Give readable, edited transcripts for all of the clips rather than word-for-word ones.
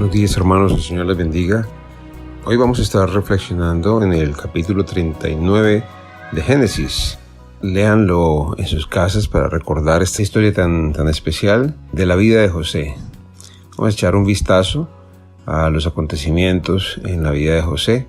Buenos días, hermanos, el Señor les bendiga. Hoy vamos a estar reflexionando en el capítulo 39 de Génesis. Léanlo en sus casas para recordar esta historia tan especial de la vida de José. Vamos a echar un vistazo a los acontecimientos en la vida de José,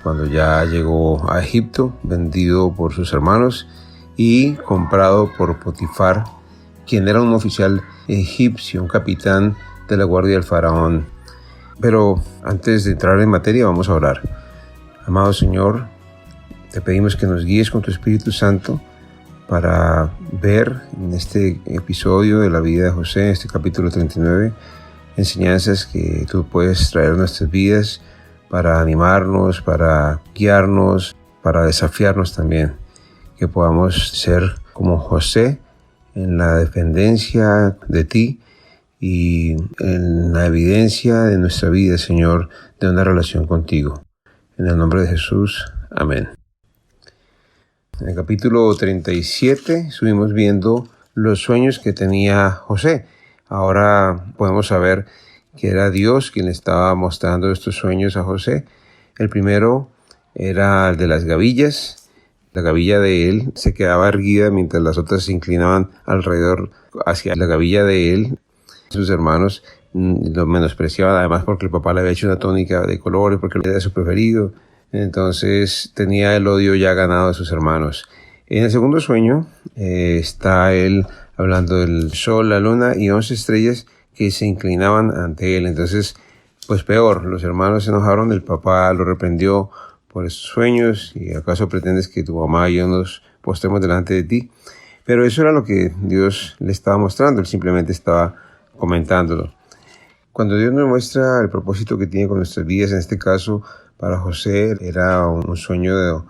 cuando ya llegó a Egipto, vendido por sus hermanos y comprado por Potifar, quien era un oficial egipcio, un capitán de la guardia del faraón. Pero antes de entrar en materia, vamos a orar. Amado Señor, te pedimos que nos guíes con tu Espíritu Santo para ver en este episodio de la vida de José, en este capítulo 39, enseñanzas que tú puedes traer a nuestras vidas para animarnos, para guiarnos, para desafiarnos también. Que podamos ser como José en la dependencia de ti y en la evidencia de nuestra vida, Señor, de una relación contigo. En el nombre de Jesús. Amén. En el capítulo 37 estuvimos viendo los sueños que tenía José. Ahora podemos saber que era Dios quien le estaba mostrando estos sueños a José. El primero era el de las gavillas. La gavilla de él se quedaba erguida mientras las otras se inclinaban alrededor hacia la gavilla de él. Sus hermanos lo menospreciaban, además porque el papá le había hecho una túnica de colores, porque era su preferido. Entonces tenía el odio ya ganado de sus hermanos. En el segundo sueño está él hablando del sol, la luna y 11 estrellas que se inclinaban ante él. Entonces, pues peor, los hermanos se enojaron, el papá lo reprendió por estos sueños. ¿Y acaso pretendes que tu mamá y yo nos postremos delante de ti? Pero eso era lo que Dios le estaba mostrando, él simplemente estaba comentándolo. Cuando Dios nos muestra el propósito que tiene con nuestras vidas, en este caso para José era un sueño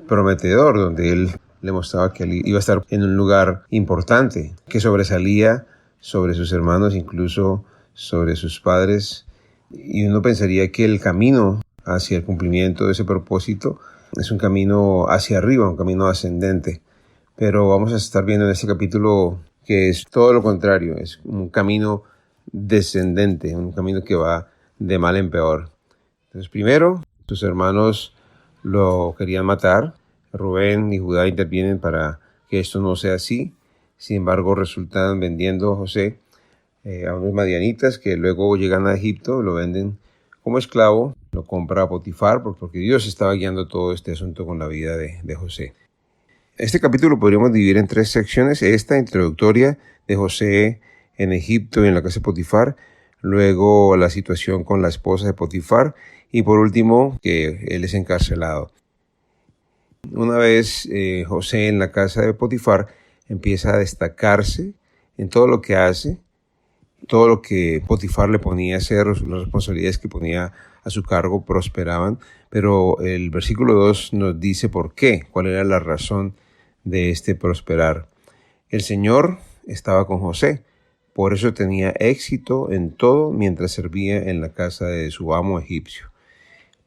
prometedor, donde él le mostraba que él iba a estar en un lugar importante, que sobresalía sobre sus hermanos, incluso sobre sus padres. Y uno pensaría que el camino hacia el cumplimiento de ese propósito es un camino hacia arriba, un camino ascendente. Pero vamos a estar viendo en este capítulo que es todo lo contrario, es un camino descendente, un camino que va de mal en peor. Entonces, primero, sus hermanos lo querían matar. Rubén y Judá intervienen para que esto no sea así. Sin embargo, resultan vendiendo a José a unos madianitas que luego llegan a Egipto, lo venden como esclavo, lo compra Potifar porque Dios estaba guiando todo este asunto con la vida de José. Este capítulo podríamos dividir en 3 secciones. Esta introductoria de José en Egipto y en la casa de Potifar, luego la situación con la esposa de Potifar y por último que él es encarcelado. Una vez José en la casa de Potifar empieza a destacarse en todo lo que hace, todo lo que Potifar le ponía a hacer, las responsabilidades que ponía a su cargo prosperaban, pero el versículo 2 nos dice por qué, cuál era la razón de este prosperar. El Señor estaba con José, por eso tenía éxito en todo mientras servía en la casa de su amo egipcio.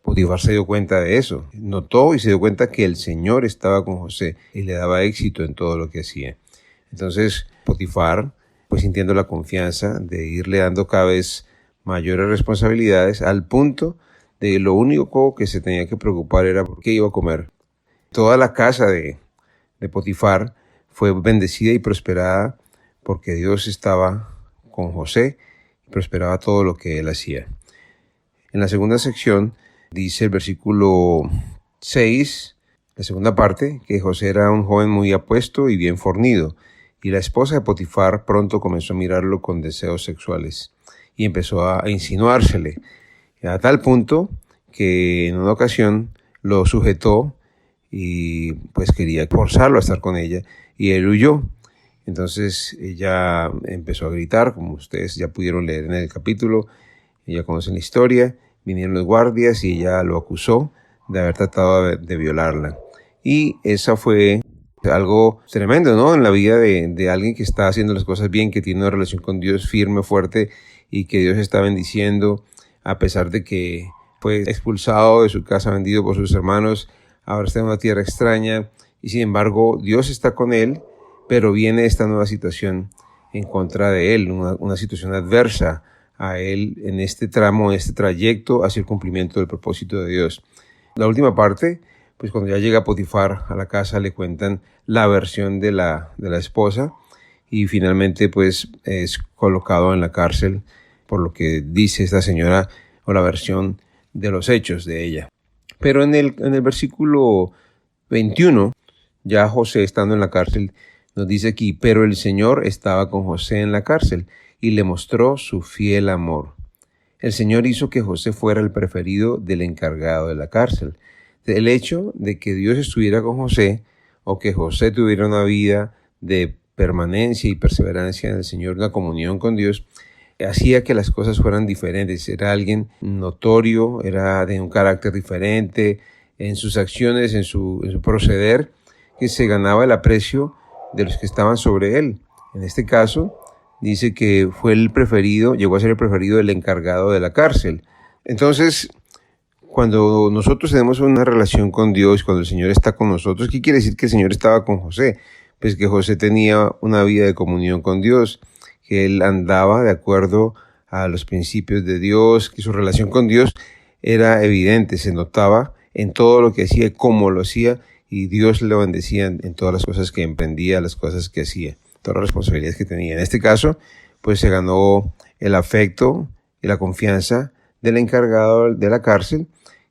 Potifar se dio cuenta de eso, notó y se dio cuenta que el Señor estaba con José y le daba éxito en todo lo que hacía. Entonces Potifar, pues sintiendo la confianza de irle dando cada vez mayores responsabilidades, al punto de lo único que se tenía que preocupar era por qué iba a comer. Toda la casa de Potifar fue bendecida y prosperada porque Dios estaba con José y prosperaba todo lo que él hacía. En la segunda sección dice el versículo 6, la segunda parte, que José era un joven muy apuesto y bien fornido, y la esposa de Potifar pronto comenzó a mirarlo con deseos sexuales y empezó a insinuársele, a tal punto que en una ocasión lo sujetó y pues quería forzarlo a estar con ella y él huyó. Entonces ella empezó a gritar, como ustedes ya pudieron leer en el capítulo, ya conocen la historia, vinieron los guardias y ella lo acusó de haber tratado de violarla. Y esa fue algo tremendo, ¿no? En la vida de alguien que está haciendo las cosas bien, que tiene una relación con Dios firme, fuerte y que Dios está bendiciendo a pesar de que fue expulsado de su casa, vendido por sus hermanos, ahora está en una tierra extraña y sin embargo Dios está con él, pero viene esta nueva situación en contra de él, una situación adversa a él en este tramo, en este trayecto hacia el cumplimiento del propósito de Dios. La última parte, pues cuando ya llega Potifar a la casa, le cuentan la versión de la esposa y finalmente pues es colocado en la cárcel por lo que dice esta señora o la versión de los hechos de ella. Pero en el versículo 21, ya José estando en la cárcel, nos dice aquí, pero el Señor estaba con José en la cárcel y le mostró su fiel amor. El Señor hizo que José fuera el preferido del encargado de la cárcel. El hecho de que Dios estuviera con José o que José tuviera una vida de permanencia y perseverancia en el Señor, una comunión con Dios, hacía que las cosas fueran diferentes. Era alguien notorio, era de un carácter diferente en sus acciones, en su proceder, que se ganaba el aprecio de los que estaban sobre él. En este caso, dice que fue el preferido, llegó a ser el preferido del encargado de la cárcel. Entonces, cuando nosotros tenemos una relación con Dios, cuando el Señor está con nosotros, ¿qué quiere decir que el Señor estaba con José? Pues que José tenía una vida de comunión con Dios, que él andaba de acuerdo a los principios de Dios, que su relación con Dios era evidente, se notaba en todo lo que hacía, cómo lo hacía, y Dios le bendecía en todas las cosas que emprendía, las cosas que hacía, todas las responsabilidades que tenía. En este caso, pues se ganó el afecto y la confianza del encargado de la cárcel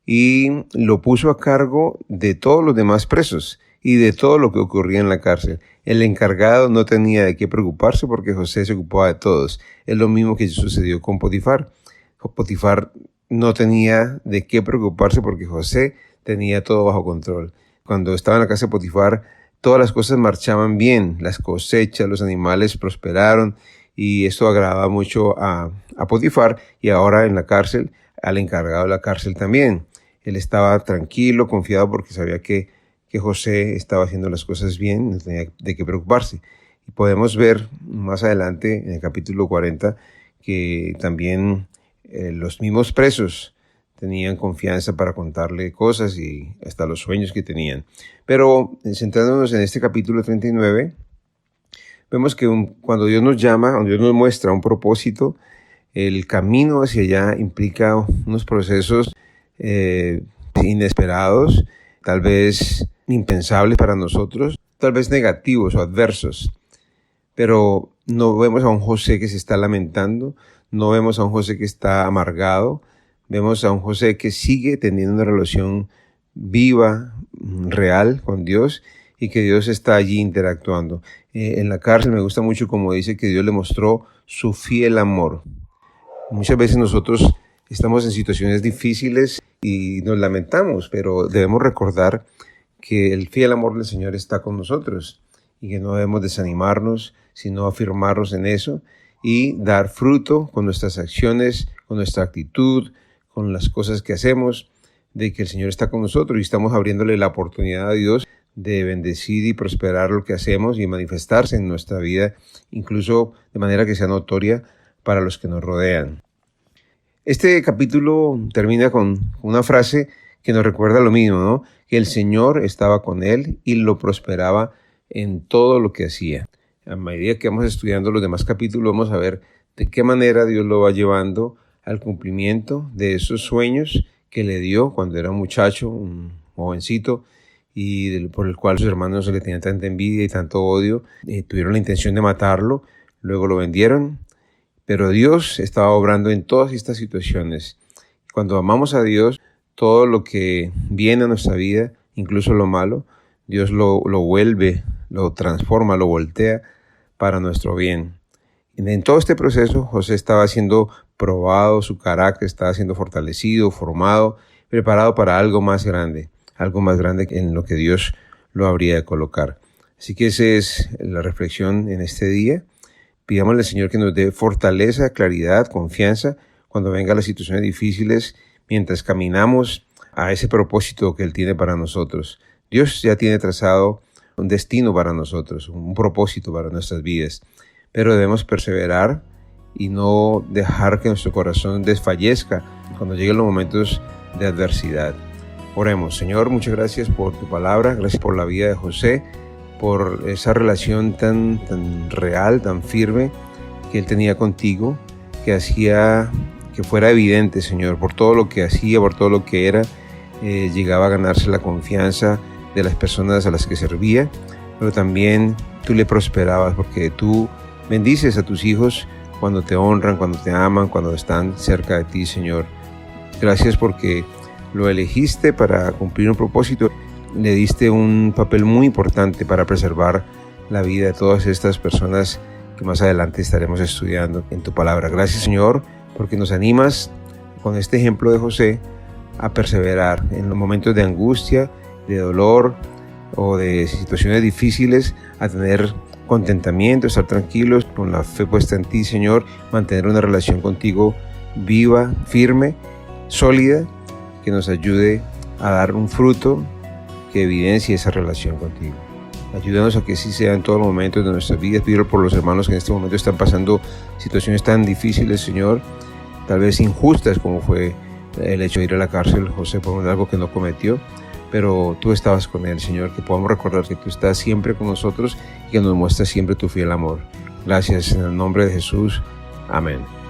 y lo puso a cargo de todos los demás presos y de todo lo que ocurría en la cárcel. El encargado no tenía de qué preocuparse porque José se ocupaba de todos. Es lo mismo que sucedió con Potifar. Potifar no tenía de qué preocuparse porque José tenía todo bajo control. Cuando estaba en la casa de Potifar, todas las cosas marchaban bien, las cosechas, los animales prosperaron y esto agradaba mucho a Potifar y ahora en la cárcel, al encargado de la cárcel también. Él estaba tranquilo, confiado porque sabía que José estaba haciendo las cosas bien, no tenía de qué preocuparse. Y podemos ver más adelante en el capítulo 40 que también los mismos presos tenían confianza para contarle cosas y hasta los sueños que tenían. Pero centrándonos en este capítulo 39, vemos que cuando Dios nos llama, cuando Dios nos muestra un propósito, el camino hacia allá implica unos procesos inesperados, tal vez impensables para nosotros, tal vez negativos o adversos. Pero no vemos a un José que se está lamentando, no vemos a un José que está amargado, vemos a un José que sigue teniendo una relación viva, real con Dios y que Dios está allí interactuando. En la cárcel me gusta mucho como dice que Dios le mostró su fiel amor. Muchas veces nosotros estamos en situaciones difíciles y nos lamentamos, pero debemos recordar que el fiel amor del Señor está con nosotros y que no debemos desanimarnos, sino afirmarnos en eso y dar fruto con nuestras acciones, con nuestra actitud, con las cosas que hacemos, de que el Señor está con nosotros y estamos abriéndole la oportunidad a Dios de bendecir y prosperar lo que hacemos y manifestarse en nuestra vida, incluso de manera que sea notoria para los que nos rodean. Este capítulo termina con una frase que nos recuerda lo mismo, ¿no? Que el Señor estaba con él y lo prosperaba en todo lo que hacía. A medida que vamos estudiando los demás capítulos, vamos a ver de qué manera Dios lo va llevando al cumplimiento de esos sueños que le dio cuando era un muchacho, un jovencito, y por el cual sus hermanos le tenían tanta envidia y tanto odio, tuvieron la intención de matarlo, luego lo vendieron, pero Dios estaba obrando en todas estas situaciones. Cuando amamos a Dios, todo lo que viene a nuestra vida, incluso lo malo, Dios lo vuelve, lo transforma, lo voltea para nuestro bien. En todo este proceso, José estaba siendo probado, su carácter estaba siendo fortalecido, formado, preparado para algo más grande en lo que Dios lo habría de colocar. Así que esa es la reflexión en este día. Pidámosle al Señor que nos dé fortaleza, claridad, confianza cuando vengan las situaciones difíciles, mientras caminamos a ese propósito que Él tiene para nosotros. Dios ya tiene trazado un destino para nosotros, un propósito para nuestras vidas, pero debemos perseverar y no dejar que nuestro corazón desfallezca cuando lleguen los momentos de adversidad. Oremos. Señor, muchas gracias por tu palabra, gracias por la vida de José, por esa relación tan real, tan firme que él tenía contigo, que hacía que fuera evidente, Señor, por todo lo que hacía, por todo lo que era, llegaba a ganarse la confianza de las personas a las que servía, pero también tú le prosperabas porque tú bendices a tus hijos cuando te honran, cuando te aman, cuando están cerca de ti, Señor. Gracias porque lo elegiste para cumplir un propósito. Le diste un papel muy importante para preservar la vida de todas estas personas que más adelante estaremos estudiando en tu palabra. Gracias, Señor, porque nos animas con este ejemplo de José a perseverar en los momentos de angustia, de dolor o de situaciones difíciles, a tener contentamiento, estar tranquilos con la fe puesta en ti, Señor, mantener una relación contigo viva, firme, sólida, que nos ayude a dar un fruto que evidencie esa relación contigo. Ayúdanos a que así sea en todos los momentos de nuestras vidas. Pido por los hermanos que en este momento están pasando situaciones tan difíciles, Señor, tal vez injustas, como fue el hecho de ir a la cárcel José por algo que no cometió, pero tú estabas con él, Señor, que podamos recordar que tú estás siempre con nosotros y que nos muestras siempre tu fiel amor. Gracias en el nombre de Jesús. Amén.